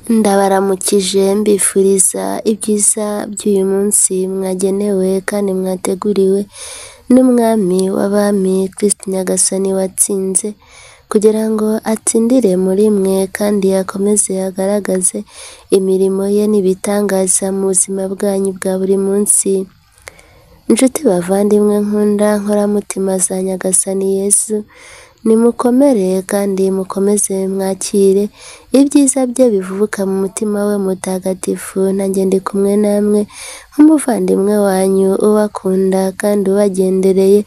Ndabaramukije mbifuriza ibyiza by'uyu munsi mwagenewe kandi mwateguriwe n'Umwami w'Abami Kristo Nyagasani watsinze, kugira ngo atsindire muri mwe kandi akomeze agaragaze imirimo ye n'ibitangaza mu buzima bwanyu bwa buri munsi. Inshuti bavandimwe nkunda nkoramutima za Nyagasani Yesu, nimukomere kandi mukomeze mwakire ibyiza bye bivuka mu mutima we mutagatifu. Nanjye ndi kumwe namwe nk'umuvandimwe wanyu ubakunda kandi ubagendereye,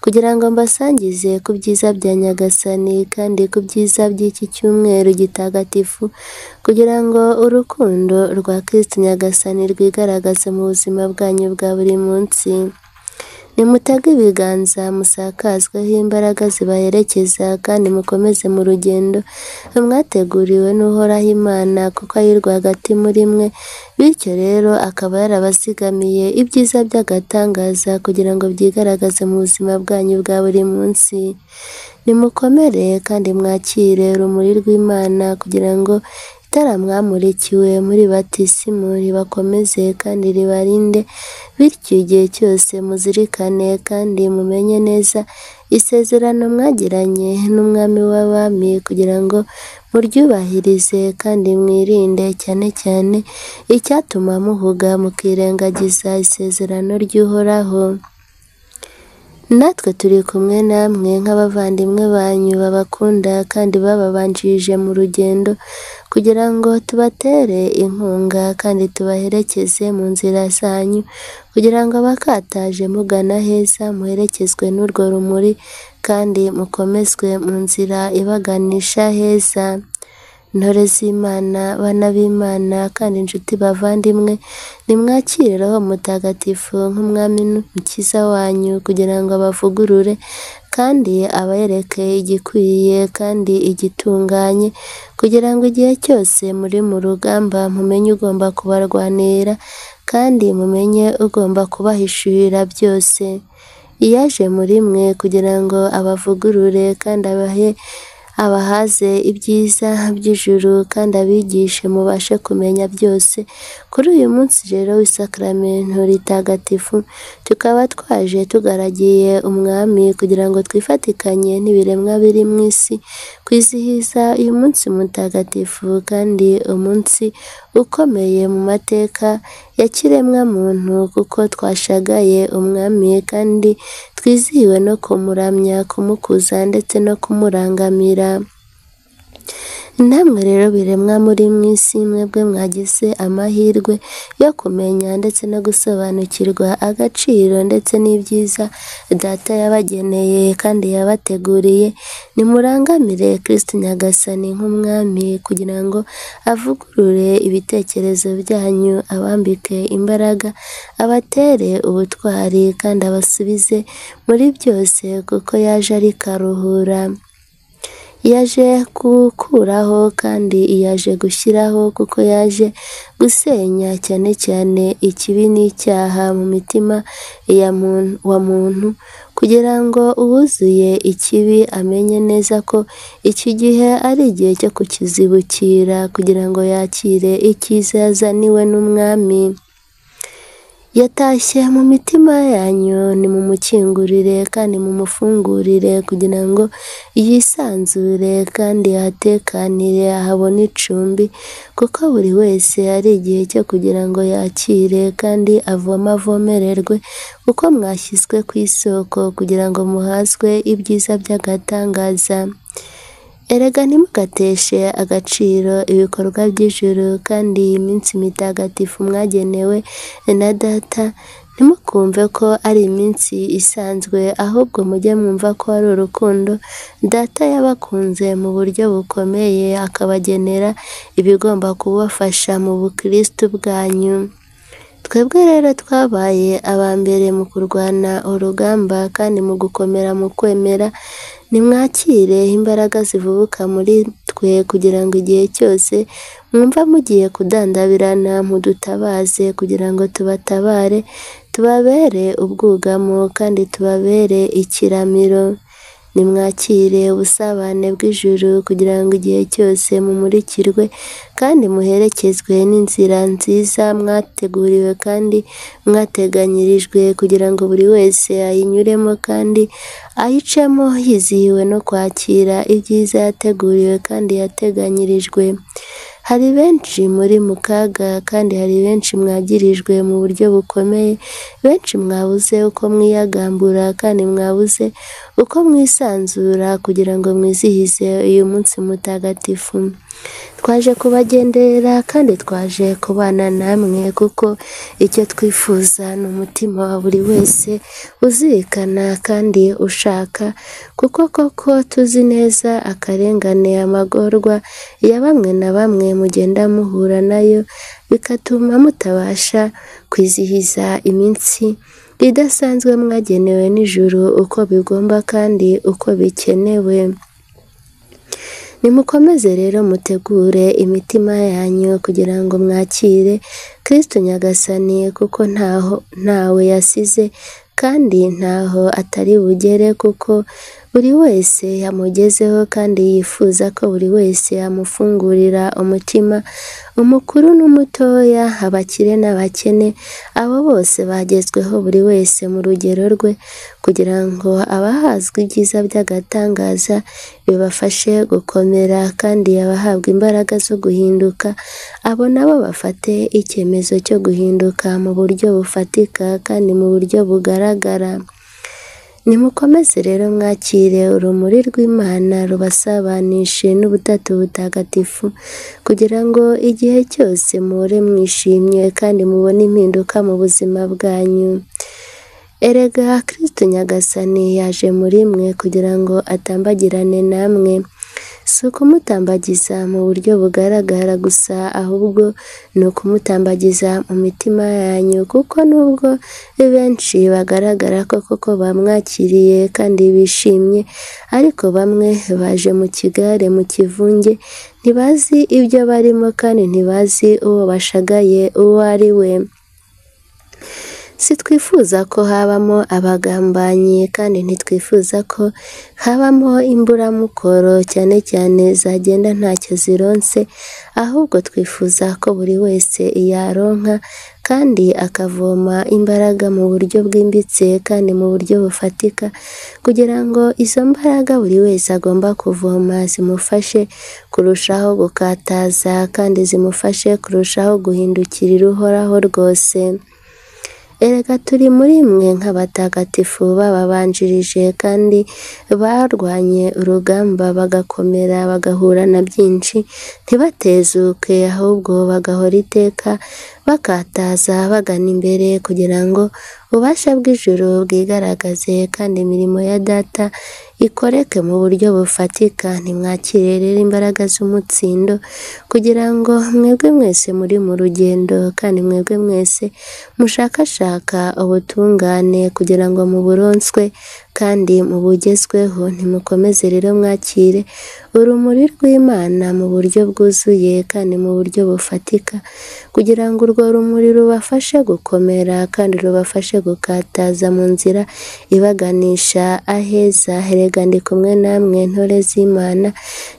kugira ngo mbasangize ku byiza bya Nyagasani kandi ku byiza by'iki cyumweru gitagatifu, kugira ngo urukundo rwa Kristo Nyagasani rwigaragaze mu buzima bwanyu bwa buri munsi. Nimutege ibiganza musakazweho imbaraga zibaherekeza kandi mukomeze mu rugendo mwateguriwe n'Uhoraho Imana, kuko ari rwagati muri mwe, bityo rero akaba yarabazigamiye ibyiza by'agatangaza kugira ngo byigaragaze mu buzima bwanyu bwa buri munsi. Nimukomere kandi mwakire urumuri rw'Imana, kugira ngo itara mwamurikiwe muri batisimu ribakomeze kandi ribarinde, bityo igihe cyose muzirikane kandi mumenye neza isezerano mwagiranye n'Umwami w'Abami, kugira ngo muryubahirize kandi mwirinde cyane cyane icyatuma muhuga mukirengagiza isezerano ry'Uhoraho. Natwe turi kumwe namwe nk'abavandimwe banyu babakunda kandi bababanjirije mu rugendo, kugira ngo tubatere inkunga kandi tubaherekeze mu nzira zanyu, kugira ngo abakataje mugana heza muherekezwe n'urwo rumuri kandi mukomezwe mu nzira ibaganisha heza. Ntore z'Imana, bana b'Imana kandi inshuti bavandimwe, nimwakire Roho Mutagatifu nk'Umwami n'Umukiza wanyu, kugira ngo abavugurure kandi abereke igikwiye kandi igitunganye, kugira ngo igihe cyose muri mu rugamba mumenye ugomba kubarwanira kandi mumenye ugomba kubahishurira byose. Yaje muri mwe kugira ngo abavugurure kandi abahaze ibyiza by'ijuru kandi abigishe mubashe kumenya byose. Kuri uyu munsi rero w'isakramento ritagatifu, tukaba twaje tugaragiye Umwami kugira ngo twifatikanye n'ibiremwa biri mu isi kwizihiza uyu munsi mutagatifu, kandi umunsi ukomeye mu mateka ya kiremwa muntu, kuko twashagaye Umwami kandi twizihiwe no kumuramya, kumukuza ndetse no kumurangamira. Namwe rero biremwa muri mu isi, mwebwe mwagize amahirwe yo kumenya ndetse no gusobanukirwa agaciro ndetse n'ibyiza Data yabageneye kandi yabateguriye, nimurangamire Kristo Nyagasani nk'Umwami, kugira ngo avugurure ibitekerezo byanyu, abambike imbaraga, abatere ubutwari kandi abasubize muri byose, kuko yaje ari karuhura. Yaje gukuraho kandi yaje gushyiraho, kuko yaje gusenya cyane cyane ikibi n'icyaha mu mitima wa muntu, kugira ngo uwuzuye ikibi amenye neza ko iki gihe ari igihe cyo kukizibukira, kugira ngo yakire icyiza yazaniwe n'Umwami. Yatashye mu mitima yanyu, nimumukingurire kandi mumufungurire, kugira ngo yisanzure kandi ahatekanire, ahabone icumbi, kuko buri wese ari igihe cyo kugira ngo yakire kandi avomererwe, kuko mwashyizwe ku isoko kugira ngo muhazwe ibyiza by'agatangaza. Erega ntimugateshe agaciro ibikorwa by'ijuru kandi iyi minsi mitagatifu mwagenewe na Data, ntimukumve ko ari iminsi isanzwe, ahubwo mujye mwumva ko ari urukundo Data yabakunze mu buryo bukomeye, akabagenera ibigomba kubafasha mu bukristu bwanyu. Twebwe rero twabaye aba mbere mu kurwana urugamba kandi mu gukomera mu kwemera, nimwakire imbaraga zivubuka muri twe, kugira ngo igihe cyose mwumva mugiye kudandabirana mudutabaze, kugira ngo tubatabare, tubabere ubwugamo kandi tubabere ikiramiro. nimwakire ubusabane bw'ijuru kugira ngo igihe cyose mumurikirwe kandi muherekezwe n'inzira nziza mwateguriwe kandi mwateganyirijwe kugira ngo buri wese ayinyuremo kandi ayicemo yizihiwe no kwakira ibyiza yateguriwe kandi yateganyirijwe. Hari benshi muri mu kaga kandi hari benshi mwagirijwe mu buryo bukomeye, benshi mwabuze uko mwiyagambura kandi mwabuze uko mwisanzura kugira ngo mwizihize uyu munsi mutagatifu. Twaje kubagenderera kandi twaje kubana namwe kuko icyo twifuza ni umutima wa buri wese uzirikana kandi ushaka, kuko koko tuzi neza akarengane, amagorwa ya bamwe na bamwe mugenda muhura nayo bigatuma mutabasha kwizihiza iminsi idasanzwe mwagenewe n'ijuru uko bigomba kandi uko bikenewe. Nimukomeze rero mutegure imitima yanyu kugira ngo mwakire Kristo Nyagasani, kuko ntawe yasize kandi ntaho atari bugere, kuko buri wese yamugezeho kandi yifuza ko buri wese amufungurira umutima, umukuru n'umutoya, abakire n'abakene, abo bose bagezweho buri wese mu rugero rwe, kugira ngo abahazwe ibyiza by'agatangaza bibafashe gukomera, kandi abahabwa imbaraga zo guhinduka abo nabo bafate icyemezo cyo guhinduka mu buryo bufatika kandi mu buryo bugaragara. Nimukomeze rero mwakire urumuri rw'Imana rubasabanishe n'ubutatu butagatifu, kugira ngo igihe cyose muhore mwishimye kandi mubone impinduka mu buzima bwanyu. Erega Kristo Nyagasani yaje muri mwe kugira ngo atambagirane namwe, si ukumutambagiza mu buryo bugaragara gusa, ahubwo ni ukumutambagiza mu mitima yanyu, kuko nubwo benshi bagaragara ko koko bamwakiriye kandi bishimye, ariko bamwe baje mu kigare, mu kivunge, ntibazi ibyo barimo kandi ntibazi uwo bashagaye uwo ari we. Sitwifuza ko habamo abagambanyi kandi ntitwifuza ko habamo imburamukoro cyane cyane zagenda ntacyo zironse, ahubwo twifuza ko buri wese yaronka kandi akavoma imbaraga mu buryo bwimbitse kandi mu buryo bufatika, kugira ngo izo mbaraga buri wese agomba kuvoma zimufashe kurushaho gukataza kandi zimufashe kurushaho guhindukirira uhoraho rwose. Erega turi muri mwe nk'abatagatifu bababanjirije kandi barwanye urugamba bagakomera, bagahura na byinshi, ntibatezuke, ahubwo bagahora iteka bakataza bagana imbere, kugira ngo ububasha bw'ijuru bwigaragaze kandi imirimo ya Data ikoreke mu buryo bufatika. Nimwakire rero imbaraga z'umutsindo, kugira ngo mwebwe mwese muri mu rugendo kandi mwebwe mwese mushakashaka ubutungane, kugira ngo muburonswe kandi mubugezweho. Nimukomeze rero mwakire urumuri rw'Imana mu buryo bwuzuye kandi mu buryo bufatika, kugira ngo urwo rumuri rubafashe gukomera kandi rubafashe gukataza mu nzira ibaganisha aheza. Erega ndi kumwe namwe ntore z'Imana,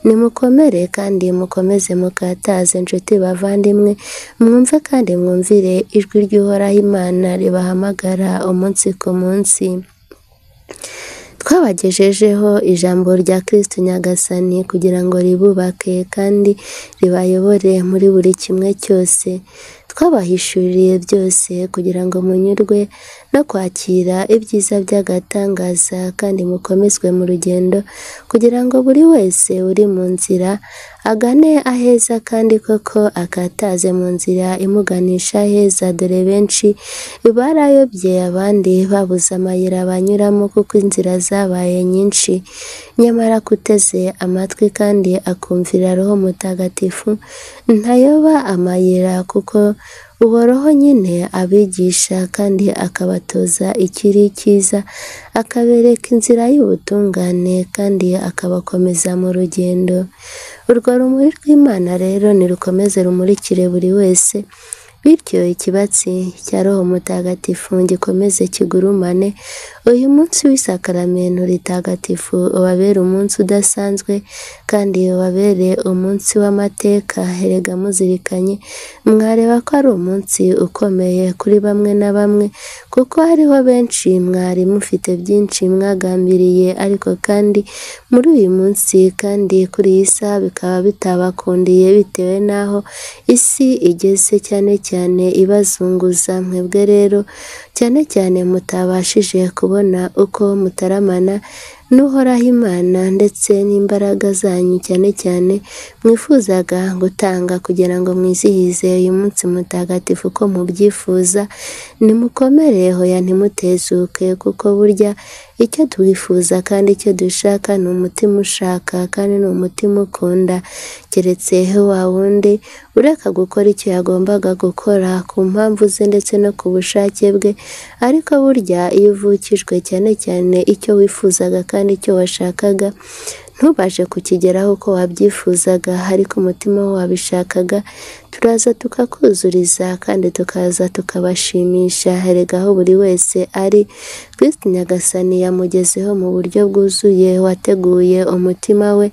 nimukomere kandi mukomeze mukataze. Nshuti bavandimwe, mwumve kandi mwumvire ijwi ry'Uhoraho Imana ribahamagara umunsi ku munsi. Twabagejejeho ijambo rya Kristo Nyagasani kugira ngo ribubake kandi ribayobore muri buri kimwe cyose. Twabahishuriye byose kugira ngo munyurwe no kwakira ibyiza by'agatangaza kandi mukomezwe mu rugendo, kugira ngo buri wese uri mu nzira agane aheza kandi koko akataze mu nzira imuganisha aheza. Dore benshi barayobye, abandi babuze amayira banyuramo kuko inzira zabaye nyinshi, nyamara kuteze amatwi kandi akumvira Roho Mutagatifu ntayoba amayira, kuko Uhoraho nyine abigisha kandi akabatoza ikiri cyiza, akabereka inzira y'ubutungane kandi akabakomeza mu rugendo. Urwo rumuri rw'Imana rero nirukomeze rumurikire buri wese, bityo ikibatsi cya Roho Mutagatifu gikomeze kigurumane. Uyu munsi w'isakaramento ritagatifu ubabere umunsi udasanzwe kandi ubabere umunsi w'amateka. Erega muzirikanye mwareba ko ari umunsi ukomeye kuri bamwe na bamwe, kuko hariho benshi mwari mufite byinshi mwagambiriye, ariko kandi muri uyu munsi kandi kuri iyi saha bikaba bitabakundiye bitewe n'aho isi igeze, cyane cyane ibazunguza. Mwebwe rero cyane cyane mutabashije kubona uko mutaramana n'uhoraho Imana ndetse n'imbaraga zanyu cyane cyane mwifuzaga gutanga kugira ngo mwizihize uyu munsi mutagatifu uko mubyifuza, nimukomere hoya ntimutezuke, kuko burya icyo twifuza kandi icyo dushaka ni umutima ushaka kandi ni umutima ukunda. Keretse wa wundi ureka gukora icyo yagombaga gukora ku mpamvu ze ndetse no ku bushake bwe, ariko burya iyo uvukijwe cyane cyane icyo wifuzaga kandi icyo washakaga ntubashe kukigeraho uko wabyifuzaga ariko umutima we wabishakaga, turaza tukakuzuriza kandi tukaza tukabashimisha. Erega aho buri wese ari, Kristo Nyagasani yamugezeho mu buryo bwuzuye, wateguye umutima we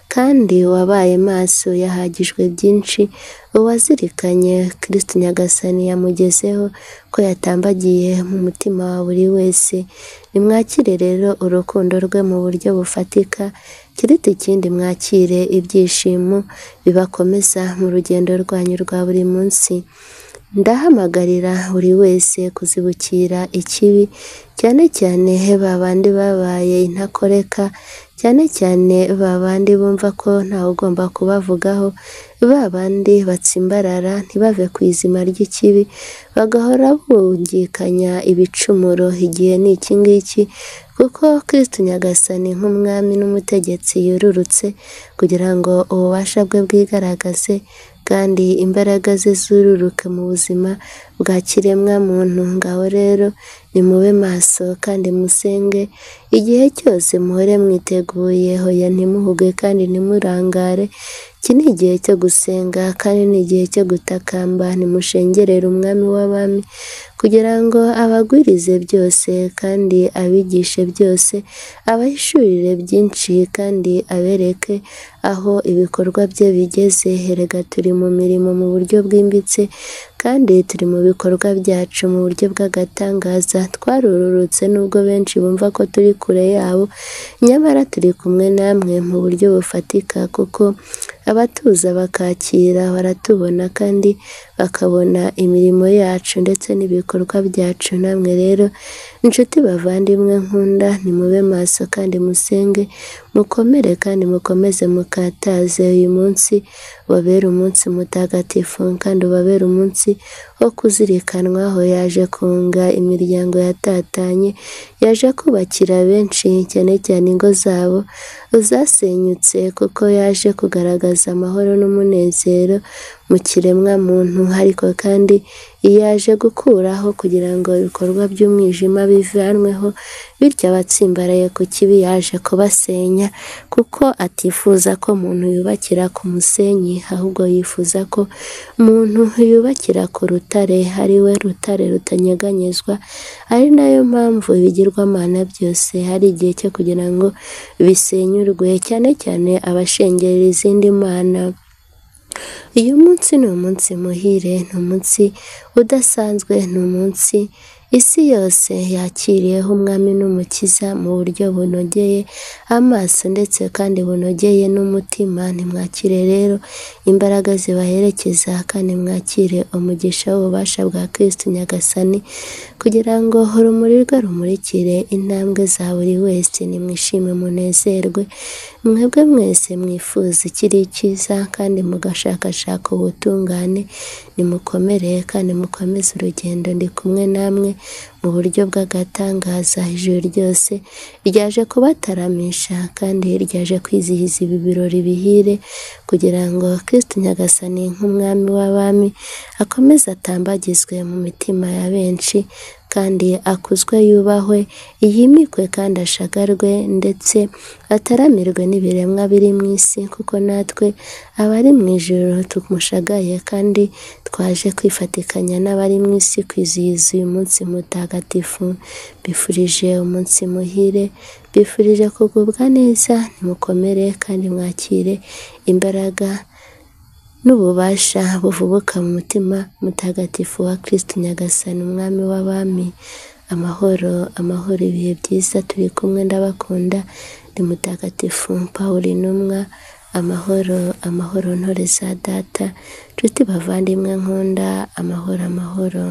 kandi wabaye maso, yahagijwe byinshi. Uwazirikanye Kristo Nyagasani yamugezeho ko yatambagiye mu mutima wa buri wese. Nimwakire rero urukundo rwe mu buryo bufatika, kiruta ikindi mwakire ibyishimo bibakomeza mu rugendo rwanyu rwa buri munsi. Ndahamagarira buri wese kuzibukira ikibi, cyane cyane babandi babaye intakoreka, cyane cyane babandi bumva ko ntawe ugomba kubavugaho, babandi batsimbarara ntibave ku izima ry'ikibi, bagahora bungikanya ibicumuro. Igihe ni iki ngiki, kuko Kristo Nyagasani nk'umwami n'umutegetsi yururutse kugira ngo ububasha bwe bwigaragaze kandi imbaraga ze zururuke mu buzima bwa kiremwa muntu. Ngaho rero nimube maso kandi musenge igihe cyose, muhore mwiteguye, hoya ntimuhuge kandi ntimurangare. Iki ni igihe cyo gusenga kandi ni igihe cyo gutakamba. Nimushengerere umwami w'abami kugira ngo abagwirize byose kandi abigishe byose, abahishurire byinshi kandi abereke aho ibikorwa bye bigeze. Erega turi mu mirimo mu buryo bwimbitse kandi turi mu bikorwa byacu mu buryo bw'agatangaza. Twarururutse nubwo benshi bumva ko turi kure yabo, nyamara turi kumwe namwe mu buryo bufatika, kuko abatuza bakakira baratubona kandi bakabona imirimo yacu ndetse n'ibikorwa byacu. Namwe rero inshuti bavandimwe nkunda, nimube maso kandi musenge, mukomere kandi mukomeze mukataze. Uyu munsi ubabere umunsi mutagatifu kandi ubabere umunsi wo kuzirikanwa, aho yaje kunga imiryango yatatanye, yaje kubakira benshi cyane cyane ingo zabo zasenyutse, kuko yaje kugaragaza amahoro n'umunezero mu kiremwa muntu. Ariko kandi yaje gukuraho kugira ngo ibikorwa by'umwijima bivanweho, bityo abatsimbaraye ku kibi yaje kubasenya, kuko atifuza ko umuntu yubakira ku musenyi, ahubwo yifuza ko umuntu yubakira ku rutare, ari we rutare rutanyeganyezwa. Ari nayo mpamvu ibigirwamana byose hari igihe cyo kugira ngo bisenyurwe, cyane cyane abashengerera izindi mana. Uyu munsi ni umunsi muhire, ni umunsi udasanzwe, ni umunsi isi yose yakiriyeho umwami n'umukiza mu buryo bunogeye amaso ndetse kandi bunogeye n'umutima. Nimwakire rero imbaraga zibaherekeza kandi mwakire umugisha w'ububasha bwa Kristo Nyagasani, kugira ngo urumuri rwe rumurikire intambwe za buri wese. Nimwishime munezerwe, mwebwe mwese mwifuza ikiri cyiza kandi mugashakashaka ubutungane. Nimukomere kandi mukomeze urugendo, ndi kumwe namwe mu buryo bw'agatangaza. Ijuru ryose ryaje kubataramisha kandi ryaje kwizihiza ibi birori bihire, kugira ngo Kristo Nyagasani nk'umwami w'abami akomeze atambagizwe mu mitima ya benshi kandi akuzwe yubahwe, yimikwe kandi ashagarwe, ndetse ataramirwe n'ibiremwa biri mu isi, kuko natwe abari mu ijuru tumushagaye kandi twaje kwifatikanya n'abari mu isi kwizihiza uyu munsi mutagatifu. Bifurije umunsi muhire, bifurije kugubwa neza, nimukomere kandi mwakire imbaraga n'ububasha buvubuka mu mutima mutagatifu wa Kristo Nyagasani umwami w'abami. Amahoro, amahoro, ibihe byiza, turi kumwe, ndabakunda. Ndi mutagatifu Pawulo intumwa. Amahoro, amahoro, ntore za data, nshuti bavandimwe nkunda, amahoro, amahoro.